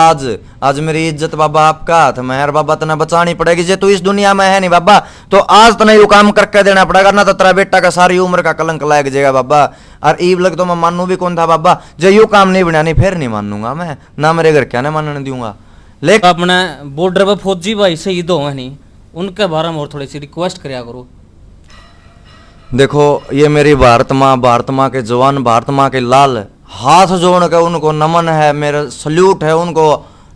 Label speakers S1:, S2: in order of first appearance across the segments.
S1: आज आज मेरी इज्जत बाबा आपका हाथ में है, बाबा तना बचानी पड़ेगी। जे तू इस दुनिया में है नहीं बाबा, तो आज तना यू काम करके देना पड़ेगा, ना तो तेरा बेटा का सारी उम्र का कलंक लग जाएगा बाबा। और ईब लग तो मैं मानू भी कौन था बाबा, जे यू काम नहीं बनानी फिर नहीं मानूंगा मैं, ना मेरे घर क्या नहीं मानने दूंगा। लेकिन
S2: अपने बॉर्डर पर फौजी भाई शहीद हुए नहीं, उनके बारे में और थोड़ी सी रिक्वेस्ट कराया करो।
S1: देखो ये मेरी भारत माँ के जवान, भारत माँ के लाल, हाथ जोड़ के उनको नमन है, मेरा सल्यूट है उनको,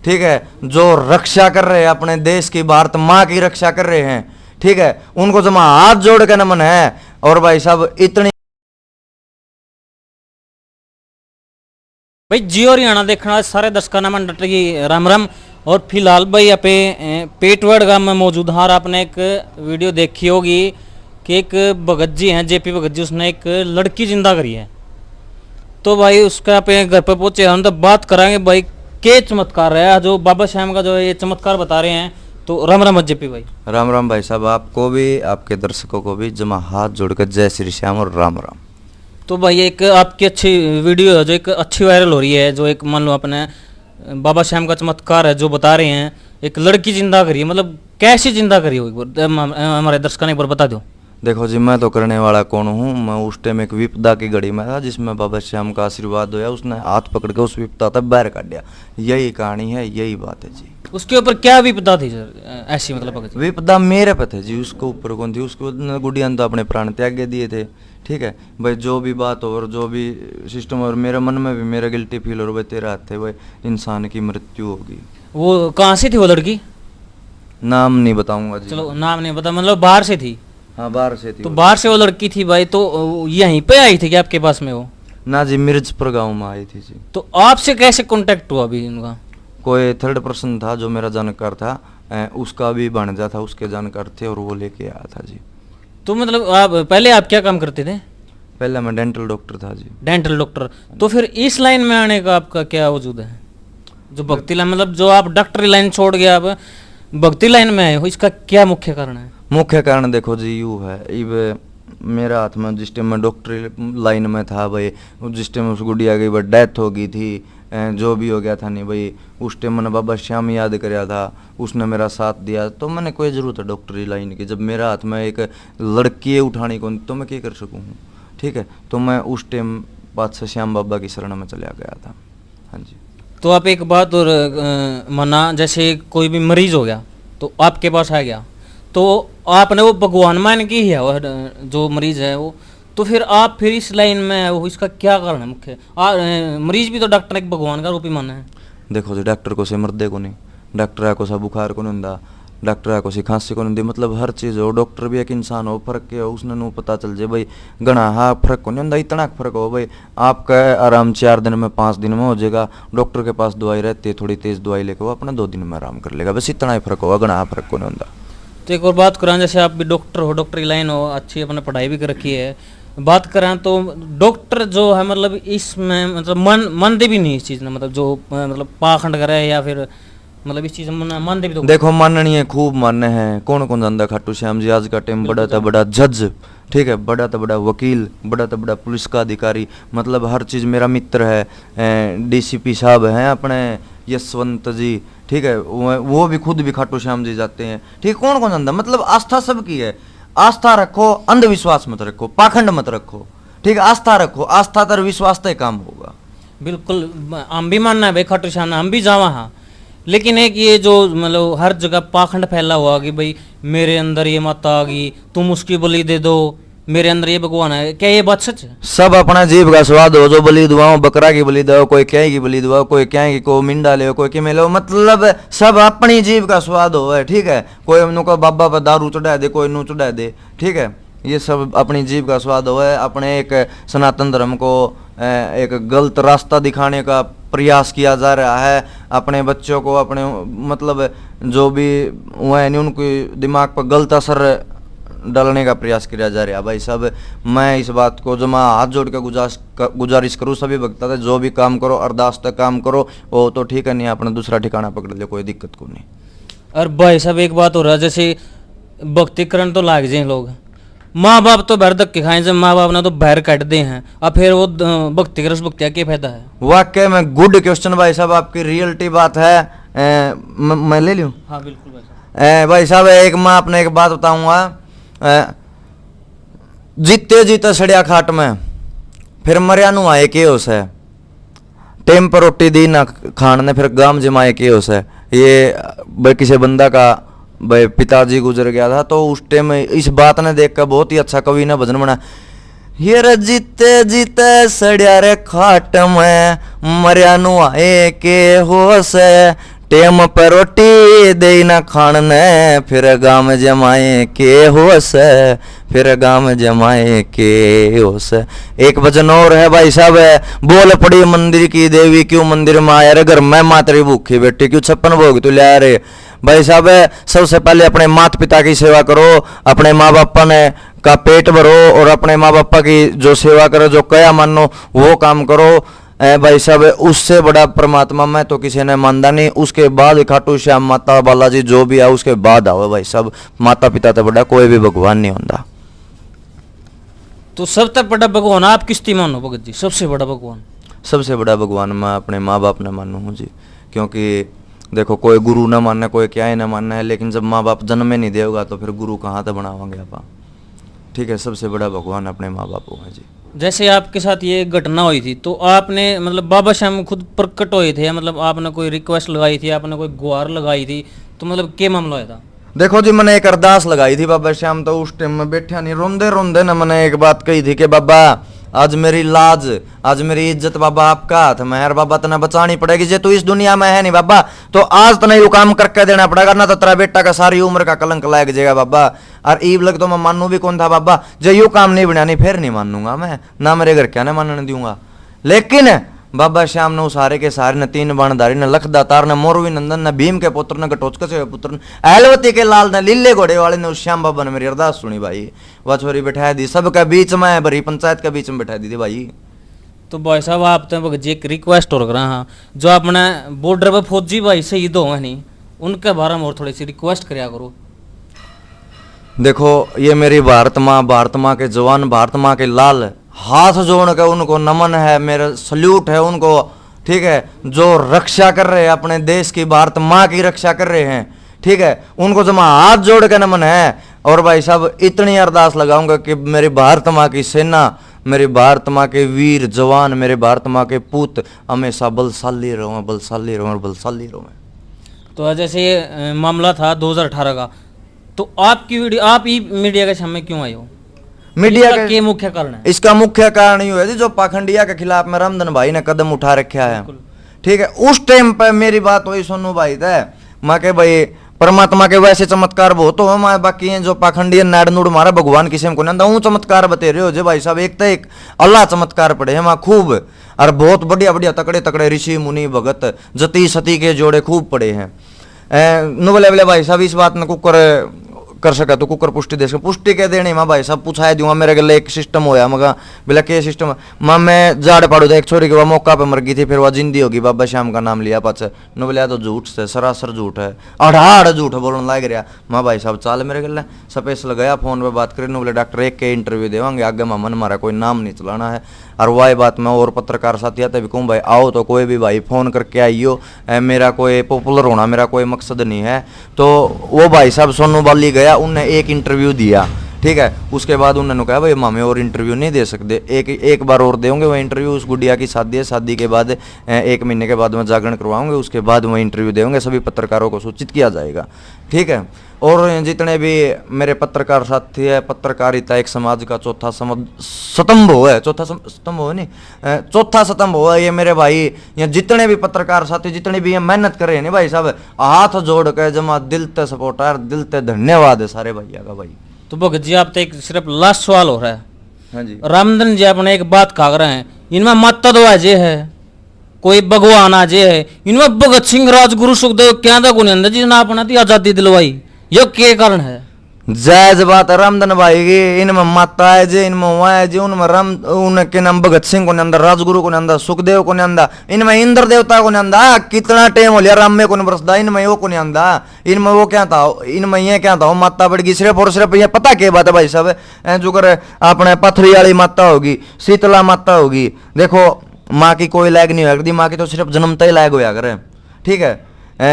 S1: ठीक है, जो रक्षा कर रहे हैं अपने देश की, भारत माँ की रक्षा कर रहे हैं, ठीक है, उनको जमा हाथ जोड़ के नमन है। और भाई साहब इतनी
S2: भाई जियो हरियाणा देखना सारे दर्शकों ने मन डट गई राम राम। और फिलहाल भाई यहाँ पे पेटवड़ गांव में मौजूद हाँ, आपने एक वीडियो देखी होगी कि एक भगत जी हैं, जेपी भगत जी, उसने एक लड़की जिंदा करी है। तो भाई उसका पे घर पे पहुंचे हम तो बात कराएंगे भाई के चमत्कार है जो बाबा श्याम का जो ये चमत्कार बता रहे हैं। तो राम राम जेपी भाई।
S1: राम राम भाई साहब, आपको भी आपके दर्शकों को भी जमा हाथ जोड़कर जय श्री श्याम और राम राम।
S2: तो भाई एक आपकी अच्छी वीडियो है जो एक अच्छी वायरल हो रही है, जो एक मान लो अपने बाबा श्याम का चमत्कार है जो बता रहे हैं, एक लड़की जिंदा करी है, मतलब कैसी जिंदा करी हो, एक बार हमारे दर्शकों ने एक बार बता दो।
S1: देखो जी, मैं तो करने वाला कौन हूँ, मैं उस टाइम एक विपदा की घड़ी में था जिसमें बाबा श्याम का आशीर्वाद होया, उसने हाथ पकड़ के उस विपदा तक बाहर काट दिया। यही कहानी है, यही बात है जी।
S2: उसके ऊपर क्या विपदा थी सर ऐसी, मतलब भगत जी?
S1: विपदा मेरे पे थे जी, उसके ऊपर कौन थी, उसको गुड़िया ने तो अपने प्राण त्याग दिए थे, ठीक है भाई। जो भी बात हो और जो भी सिस्टम, और मेरे मन में भी मेरा गिल्टी फील हो रहा है, तेरा हाथ थे भाई, इंसान की मृत्यु होगी।
S2: वो कहाँ से थी वो लड़की?
S1: नाम नहीं बताऊंगा जी।
S2: चलो नाम नहीं पता, मतलब बाहर से थी?
S1: हाँ बाहर से थी।
S2: तो बाहर से वो लड़की थी भाई, तो यहीं पे आई थी क्या आपके पास में वो?
S1: ना जी, मिर्जपुर गांव में आई थी जी।
S2: तो आपसे कैसे कांटेक्ट हुआ अभी इनका?
S1: कोई थर्ड पर्सन था जो मेरा जानकार था, उसका भी भांजा था, उसके जानकार थे और वो लेके आया था जी।
S2: तो मतलब आप पहले आप क्या काम करते थे?
S1: पहले मैं डेंटल डॉक्टर था जी।
S2: Dental doctor. तो फिर इस लाइन में आने का आपका क्या वजूद है, जो भक्ति लाइन, मतलब जो आप डॉक्टरी लाइन छोड़ के आप भक्ति लाइन में आए हो, इसका क्या मुख्य कारण है?
S1: मुख्य कारण देखो जी यू है, इब मेरा हाथ में जिस टाइम मैं डॉक्टरी लाइन में था भाई, जिस टाइम उस गुड़िया की डेथ हो गई थी, जो भी हो गया था नहीं भाई, उस टाइम मैंने बाबा श्याम याद कराया था, उसने मेरा साथ दिया, तो मैंने कोई ज़रूरत है डॉक्टरी लाइन की। जब मेरा हाथ में एक लड़की उठानी को तो मैं क्या कर सकूँ, ठीक है, तो मैं उस टाइम बादशाह श्याम बाबा की शरण में चला गया था। हाँ जी।
S2: तो आप एक बात और मना, जैसे कोई भी मरीज हो गया तो आपके पास आ गया, तो आपने वो भगवान मान की है वो जो मरीज है वो, तो फिर आप फिर इस लाइन में हो, इसका क्या कारण है मुख्य? मरीज भी तो डॉक्टर एक भगवान का रूप ही माना है।
S1: देखो जी, डॉक्टर को से मर्दे को नहीं, डॉक्टर को सा बुखार को नहीं होंदा, डॉक्टर को सी खांसी को नहीं होंदी, मतलब हर चीज़ हो, डॉक्टर भी एक इंसान हो, फर्क के हो उसने नू पता चल जाए भाई, गणा हाँ फर्क को नहीं होंदा, इतना फर्क हो भाई, आपका आराम 4 दिन में 5 दिन में हो जाएगा, डॉक्टर के पास दवाई रहती है, थोड़ी तेज दवाई लेके वो अपना 2 दिन में आराम कर लेगा, बस इतना ही फर्क होगा, गणा फर्क को नहीं होंदा।
S2: तो एक और बात करें, जैसे आप भी डॉक्टर हो, डॉक्टरी लाइन हो, अच्छी अपने पढ़ाई भी कर रखी है, बात करें तो डॉक्टर जो है मतलब इसमें मतलब मानते भी नहीं इस चीज़ में, मतलब जो मतलब पाखंड करे या फिर मतलब इस चीज़ में मानते भी तो?
S1: देखो माननी है, खूब मानने हैं, कौन कौन जानता खाटू श्याम जी आज का टाइम, बड़ा था बड़ा जज, ठीक है, बड़ा था बड़ा वकील, बड़ा था बड़ा पुलिस का अधिकारी, मतलब हर चीज़ मेरा मित्र है, डीसीपी साहब हैं अपने यशवंत जी, ठीक है, वो भी खुद भी खाटू श्याम जी जाते हैं, ठीक, कौन कौन जानता, मतलब आस्था सबकी है, आस्था रखो, अंधविश्वास मत रखो, पाखंड मत रखो, ठीक है, आस्था रखो, आस्था तर विश्वास तय काम होगा।
S2: बिल्कुल हम भी मानना है भाई खाटू श्याम, हम भी जावा हाँ, लेकिन एक ये जो मतलब हर जगह पाखंड फैला हुआ कि भाई मेरे अंदर ये माता आ गई, तुम उसकी बलि दे दो, मेरे अंदर ये भगवान है, क्या ये बात सच है?
S1: सब अपना जीव का स्वाद हो, जो बलि दुआओ, बकरा की बलि दो, कोई क्या की बलि दुआओ, कोई क्या की को मिंडा ले, कोई कि लो, मतलब सब अपनी जीव का स्वाद हो है, ठीक है, कोई उनको बाबा पर दारू चढ़ा दे, कोई नू चढ़ा दे, ठीक है, ये सब अपनी जीव का स्वाद हो है। अपने एक सनातन धर्म को एक गलत रास्ता दिखाने का प्रयास किया जा रहा है, अपने बच्चों को अपने मतलब जो भी हुआ है उनके दिमाग पर गलत असर डालने का प्रयास किया जा रहा है। भाई साहब मैं इस बात को जो मैं हाथ जोड़ के गुजारिश करूँ सभी भक्तों से, जो भी काम करो अरदास तक काम करो, वो तो ठीक है, नहीं अपना दूसरा ठिकाना पकड़ ले, कोई दिक्कत को नहीं।
S2: और भाई साहब एक बात हो रहा है, जैसे भक्तिकरण तो लाग जाए लोग, माँ बाप तो बाहर धक्के खाए, जब माँ बाप ने तो बाहर काट दे हैं, अब फिर वो भक्ति के रस भक्तिया क्या फायदा है?
S1: वाकई में गुड क्वेश्चन भाई साहब, आपकी रियलिटी बात है। मैं ले लूँ?
S2: हाँ बिल्कुल भाई साहब।
S1: भाई साहब एक मैं आपने एक बात बताऊंगा, जीते जीते सड़िया खाट में फिर मरिया नु आए के होस है, टेम पर रोटी दी ना खान ने फिर गाम जमाए के होस है। ये भाई किसी बंदा का भाई पिताजी गुजर गया था, तो उस टाइम इस बात ने देख कर बहुत ही अच्छा कवि ने भजन बना, ये रे जीते जीते सड़िया रे खाट में मरिया नु आए के होस है, टेम पर रोटी दे ना खान ने फिर गाम जमाए के होस है, फिर गाम जमाए के होस है। एक भजन और है भाई साहब, बोल पड़ी मंदिर की देवी क्यों मंदिर में आया रे, घर में मातरी भूखी बेटी क्यों 56 भोग तू ले रे। भाई साहब सबसे पहले अपने माता पिता की सेवा करो, अपने माँ बापा ने का पेट भरो और अपने माँ बापा की जो सेवा करो, जो कया मानो वो काम करो। भाई साहब उससे बड़ा परमात्मा में तो किसी ने मानदा नहीं। उसके बाद खाटू श्याम माता बालाजी जो भी है उसके बाद आओ भाई साहब, माता पिता तो बड़ा कोई भी भगवान नहीं होता।
S2: तो सबसे बड़ा भगवान आप किसती मानो भगत जी? सबसे बड़ा भगवान?
S1: सबसे बड़ा भगवान मैं अपने माँ बाप ने मानू हूँ जी, क्योंकि देखो कोई गुरु न मानना कोई क्या ही न मानना है, लेकिन जब माँ बाप जन्म में नहीं देगा तो फिर गुरु कहाँ तक बनावांगे आप। ठीक है, सबसे बड़ा भगवान अपने माँ बाप को है जी।
S2: जैसे आपके साथ ये घटना हुई थी तो आपने मतलब बाबा श्याम खुद प्रकट हुए थे, मतलब आपने कोई रिक्वेस्ट लगाई थी, आपने कोई गुहार लगाई थी, तो मतलब क्या मामला हुआ था?
S1: देखो जी मैंने एक अरदास लगाई थी बाबा श्याम, तो उस टाइम में बैठा नहीं, रोंदे रोंदे ना मैंने एक बात कही थी कि बाबा आज मेरी लाज आज मेरी इज्जत बाबा आपका हाथ में है, बाबा तना बचानी पड़ेगी, जे तू इस दुनिया में है नहीं बाबा तो आज तना यू काम करके देना पड़ेगा, ना तो तेरा बेटा का सारी उम्र का कलंक लग जाएगा बाबा। और ईब लग तो मैं मानू भी कौन था बाबा, जो यू काम नहीं बनानी फिर नहीं मानूंगा मैं, ना मेरे घर क्या ना मानने दूंगा। लेकिन बाबा श्याम ने उस हारे के सारे ने 3 बाणधारी ने लख दातार ने मोरवी नंदन ने भीम के पुत्र ने घटोचक से पुत्र ने एलवती के लाल ने लीले घोड़े वाले ने उस श्याम बाबा ने मेरी अरदास सुनी भाई, वह छोरी बैठा दी सबके बीच में, भरी पंचायत के बीच में बैठा दी थी भाई।
S2: तो भाई साहब आप तो भगत जी एक रिक्वेस्ट और कर रहा, जो अपने बॉर्डर पर फौजी भाई शहीद हो नहीं उनके बारे में और थोड़ी सी रिक्वेस्ट कराया करो।
S1: देखो ये मेरी भारत माँ के जवान, भारत माँ के लाल, हाथ जोड़ के उनको नमन है, मेरा सल्यूट है उनको। ठीक है, जो रक्षा कर रहे हैं अपने देश की, भारत माँ की रक्षा कर रहे हैं, ठीक है, उनको जमा हाथ जोड़ के नमन है। और भाई साहब इतनी अरदास लगाऊंगा कि मेरी भारत माँ की सेना, मेरी भारत माँ के वीर जवान, मेरे भारत माँ के पूत हमेशा बलशाली रहो, बलशाली रहो, बलशाली रहो।
S2: तो जैसे ये मामला था 2018 का, तो आपकी वीडियो आप ही मीडिया के सामने क्यों आए हो?
S1: मीडिया
S2: का क्या मुख्य कारण है?
S1: इसका मुख्य कारण ये है जी जो पाखंडिया के खिलाफ में रामधन भाई ने कदम उठा रखा है। ठीक है, उस टाइम पर मेरी बात वही सोनू भाई थे, मैं के भाई परमात्मा के वैसे चमत्कार बहुत हो मैं, बाकी हैं जो पाखंडी नाड़ नूड़ मारा भगवान किसी को नहीं चमत्कार बते रहे हो जे भाई साहब, एक तो एक अल्लाह चमत्कार पड़े हैं वहाँ खूब, और बहुत बढ़िया बढ़िया तकड़े तकड़े ऋषि मुनि भगत जति सती के जोड़े खूब पड़े हैं। नु बोले भाई साहब इस बात ने कुकर कर सका तो कुकर पुष्टि दे सका, पुष्टि के देने मैं भाई साहब पूछाया दूंगा, मेरे गले एक सिस्टम होया मगा बोला के सिस्टम माँ मैं जाड़ पाड़ू था, एक छोरी के वह मौका पे मर गई थी, फिर वह जिंदी होगी, बाबा श्याम का नाम लिया पाच नो बोलिया तो झूठ से सरासर झूठ है, अढ़ाड़ झूठ बोलने लग रहा। माँ भाई साहब चाल मेरे गले स्पेशल गया फोन पे बात करी, नो बोले डॉक्टर एक के इंटरव्यू देवांगे आगे मामन हमारा कोई नाम नहीं चलाना है। और वही बात मैं और पत्रकार साथी आते भी कहूँ भाई आओ तो कोई भी भाई फ़ोन करके आइयो, मेरा कोई पॉपुलर होना मेरा कोई मकसद नहीं है। तो वो भाई साहब सोनू बाली गया, उनने एक इंटरव्यू दिया, ठीक है, उसके बाद उन्होंने कहा भाई मामे और इंटरव्यू नहीं दे सकते, एक बार और देंगे वो इंटरव्यू, उस गुड़िया की शादी है, शादी के बाद 1 महीने के बाद में जागरण करवाऊंगे, उसके बाद वो इंटरव्यू देंगे, सभी पत्रकारों को सूचित किया जाएगा। ठीक है, और जितने भी मेरे पत्रकार साथी है, पत्रकारिता एक समाज का चौथा स्तंभ है, चौथा स्तंभ हो नहीं, चौथा स्तंभ हो, ये मेरे भाई ये जितने भी पत्रकार साथी जितने भी ये मेहनत कर रहे हैं नहीं भाई साहब, हाथ जोड़ के जमा दिल ते सपोर्ट है, दिल ते धन्यवाद है सारे भैया का भाई।
S2: तो भगत जी आप तो एक सिर्फ लास्ट सवाल हो रहा है।
S1: हाँ जी,
S2: रामधन जी अपने एक बात कह रहे हैं, इनमें माता दो अजय है, कोई भगवान अजय है, इनमें भगत सिंह राजगुरु सुखदेव क्या था गुण जिसने अपना थी आजादी दिलवाई, ये क्या कारण है?
S1: जायज बात है रामधन भाई की, इनमें माता है जी, इनमें हुआ है जी, उनमें राम, उनके नाम भगत सिंह को नहीं अंदर, राजगुरु को नहीं अंदर, सुखदेव को नहीं अंदर, इनमें इंद्र देवता को नहीं अंदर, कितना टाइम हो लिया राम में को नहीं बरसदा, इनमें वो को नहीं अंदर, इनमें वो क्या था, इनमें ये क्या था, वो माता बढ़ सिर्फ और सिर्फ ये पता क्या बात है भाई साहब, जो कर अपने पथरी वाली माता होगी, शीतला माता होगी, देखो माँ की कोई लायक नहीं होया करती, माँ की तो सिर्फ जन्मता ही लायक होया करे, ठीक है।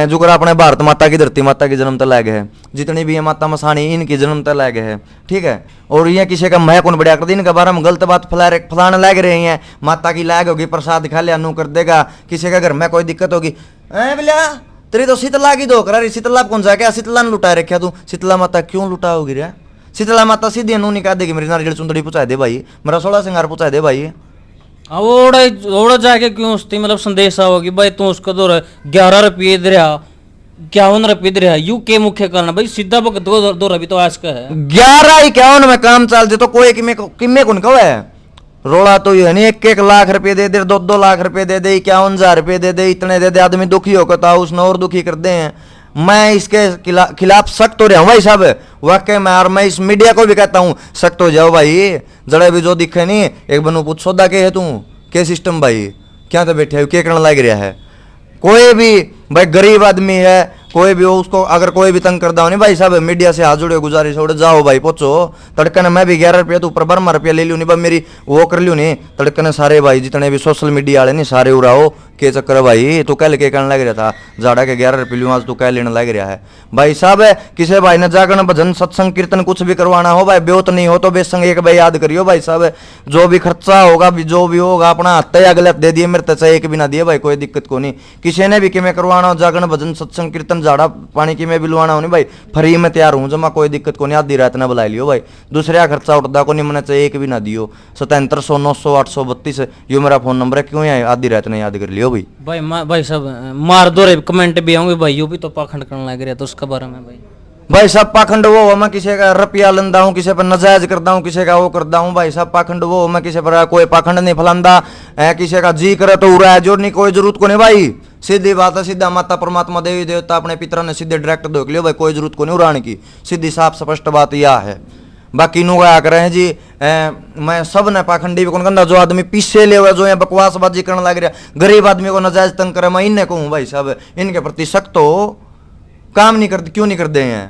S1: जो कर अपने भारत माता की, धरती माता की जन्म तक है, जितनी भी ये माता मसानी इनकी जन्म तक है, ठीक है। और ये किसी का मैं कौन बढ़िया कर दी, इनके बारे में गलत बात फलाने लग रही हैं, माता की लायक होगी, प्रसाद खा लिया नू कर देगा, किसी का घर में कोई दिक्कत होगी, भैया तेरी तो शीतला की दो करा, शीतला कौन सा क्या, शीतला ने लुटा रखा तू, शीतला माता क्यों लुटा होगी रे, शीतला माता सीधी नू निकाल देगी, मेरी नारियल चुंदड़ी पुचा दे भाई, मेरा 16 श्रृंगार पुचा दे भाई।
S2: ओड़ा ओड़ा जाके क्यों उसकी मतलब संदेश आओगी भाई, तू उसको दो 11 रुपये दे रहा, 51 रुपये दे रहा, यू के मुख्य कारण भाई, सीधा भगत दो रवि तो आज का है
S1: 11-51 में काम चल दे तो कोई किमे कौन कहो है, रोला तो ये नहीं 1-1 लाख रुपए दे दे, 2-2 लाख रुपए दे दे, 51,000 रुपए दे दे, इतने दे दे, आदमी दुखी होकर था उसने और दुखी कर दे हैं। मैं इसके खिलाफ सख्त हो रहा हूँ भाई साहब, वाकई में, और मैं इस मीडिया को भी कहता हूँ सख्त हो जाओ भाई, जड़े भी जो दिखे नहीं एक बनू पूछ सौदा के है तू के सिस्टम भाई, क्या तो बैठे क्या करने लग रहा है, कोई भी भाई गरीब आदमी है कोई भी हो, उसको अगर कोई भी तंग करता हो नहीं भाई साहब, मीडिया से हाथ जोड़े गुजारिश हो, जाओ भाई पहुंचो तड़कन, मैं भी 11 रुपये तो ऊपर 12 रुपया ले लियो नहीं भाई, मेरी वो कर लियो नहीं तड़कन, सारे भाई जितने भी सोशल मीडिया वाले नहीं सारे उड़ाओ के चक्कर है भाई, तू कह के कहने लग रहा था जाड़ा के 11 रुपये लियो, आज तू कह लेने लग रहा है भाई साहब। किसी भाई ने जागरण भजन सत्संग कीर्तन कुछ भी करवाना हो भाई, ब्योत नहीं हो तो बेसंग एक भाई याद करियो भाई साहब, जो भी खर्चा होगा जो भी होगा अपना हाथ अगले दे दिए, मेरे तक एक भी ना दिए भाई, कोई दिक्कत को नहीं, किसी ने भी कि मैं करवाना हो जागरण भजन सत्संग कीर्तन झाड़ा पानी की में बिलवाना हो नहीं भाई, फ्री में तैयार हूँ जमा, कोई दिक्कत को नहीं, आधी रात ना बुला लियो भाई, दूसरे खर्चा उठता को नहीं, मैंने चाहिए एक भी ना दियो, 7700 900 832 यो मेरा फोन नंबर है, क्यों है आधी रात ने याद कर लियो भाई।
S2: भाई साहब मार दो रे कमेंट भी आऊंगे भाई, यू भी तो पाखंड करने लग रहा तो उसके बारे में
S1: भाई सब पाखंड वो हो, मैं किसी का रुपया लंदा हूँ, किसी पर नजायज करता हूँ, किसी का वो करता हूँ भाई सब पाखंड वो हो, मैं किसी पर कोई पाखंड नहीं फैलांदा, किसी का जी करे तो उड़ा है जोड़ नहीं, कोई जरूरत को नहीं भाई, सीधी बात है, सीधा माता परमात्मा देवी देवता अपने पितरा ने सीधे डायरेक्ट देख लियो भाई, कोई जरूरत को नहीं उड़ाने की, सीधी साफ स्पष्ट बात यह है। बाकी नु क्या कर रहे हैं जी, मैं सब ने पाखंडी भी कौन कहता, जो आदमी पीछे ले हुआ जो है बकवासबाजी करने लग रहा, गरीब आदमी को नजायज तंग करे, मैं इन्हें कहूँ भाई साहब इनके प्रति सख्त हो, काम नहीं करते, क्यों नहीं करते हैं,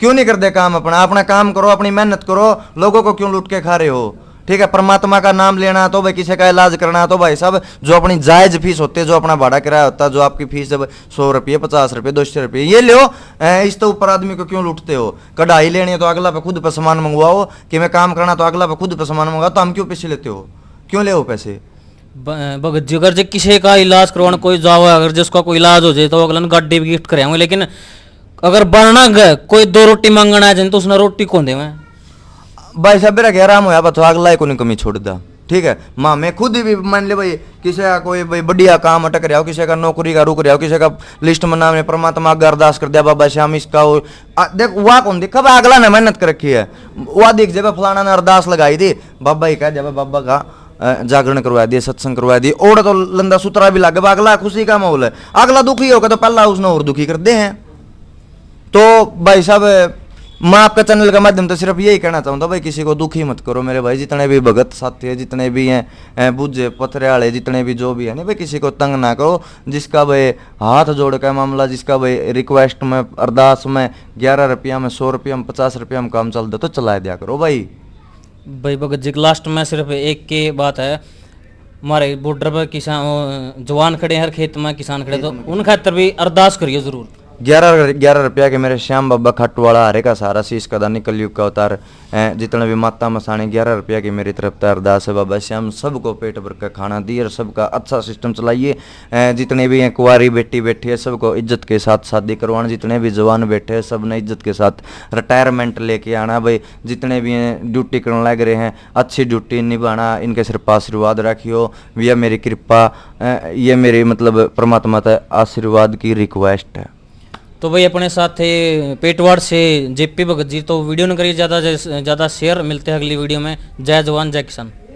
S1: क्यों नहीं करते काम, अपना अपना काम करो, अपनी मेहनत करो, लोगों को क्यों लूट के खा रहे हो, ठीक है। परमात्मा का नाम लेना तो भाई, किसी का इलाज करना तो भाई साहब जो अपनी जायज फीस होती है, जो अपना भाड़ा किराया होता है, जो आपकी फीस है 100 रुपये 50 रुपये 200 रुपये ये लो, इस तो ऊपर आदमी को क्यों लूटते हो। कढ़ाई लेनी है तो अगला पे खुद पे सामान मंगवाओ, कि मैं काम करना तो अगला पे खुद पे सामान मंगवाओ, तो हम क्यों पैसे लेते हो, क्यों ले हो पैसे।
S2: भगत जी अगर जो किसी का इलाज करवाना कोई जाओ, अगर जिसका कोई इलाज हो जाए तो अगला गाड़ी भी गिफ्ट कराएंगे, लेकिन अगर बनना गए कोई 2 रोटी मांगना है तो उसने रोटी कौन दे
S1: भाई साहब मेरा क्या आराम होया बस अगला को नहीं कमी छोड़ दा, ठीक है। माँ मैं खुद भी मान ले भाई किसी का कोई भाई बढ़िया काम अटक रहा हो, किसी का नौकरी का रुक रहा हो, किसी का लिस्ट में नाम है, परमात्मा आगे अरदास कर दिया बाबा श्याम इसका हो, देख वह कौन देखा भाई, अगला ने मेहनत कर रखी है, वह देख जब फलाना ने अरदास लगाई थी बाबा ही कह जब बाबा का जागरण करवा दिए सत्संग करवा दिए, और तो लंदा सुतरा भी लगे, अगला खुशी का माहौल है, अगला दुखी होगा तो पहला उसने और दुखी कर दे हैं। तो भाई साहब मैं आपका चैनल के माध्यम से सिर्फ यही कहना चाहूँगा भाई, किसी को दुखी मत करो मेरे भाई, जितने भी भगत साथी है, जितने भी हैं बुझे पथरे वाले, जितने भी जो भी है नहीं भाई, किसी को तंग ना करो, जिसका भाई हाथ जोड़ का मामला, जिसका भाई रिक्वेस्ट में अरदास में 11 रुपया में 100 रुपया में 50 रुपया में काम चल दे तो चला दिया करो भाई।
S2: भगत जी लास्ट में सिर्फ एक की बात है, हमारे बॉर्डर पर किसान जवान खड़े हैं, हर खेत में किसान खड़े, तो उन खातर भी अरदास करिए जरूर।
S1: 11 रुपया के मेरे श्याम बाबा खटवाड़ा हरे का सारा शीश का दानी कलयुग का अवतार, जितने भी माता मसाने 11 रुपया की मेरी तरफ से अरदास है बाबा श्याम, सबको पेट भर का खाना दिए और सबका अच्छा सिस्टम चलाइए, जितने भी हैं कुंवारी बेटी बैठी है सबको इज्जत के साथ शादी करवाना, जितने भी जवान बैठे हैं सब ने इज्जत के साथ रिटायरमेंट लेके आना भाई, जितने भी हैं ड्यूटी करने लग रहे हैं अच्छी ड्यूटी निभाना, इनके सिर पर आशीर्वाद रखियो, यह मेरी कृपा, ये मेरी मतलब परमात्मा का आशीर्वाद की रिक्वेस्ट है।
S2: तो भाई अपने साथ थे पेटवाड़ से जेपी भगत जी, तो वीडियो न करिए ज़्यादा शेयर, मिलते हैं अगली वीडियो में। जय जवान जय किसान।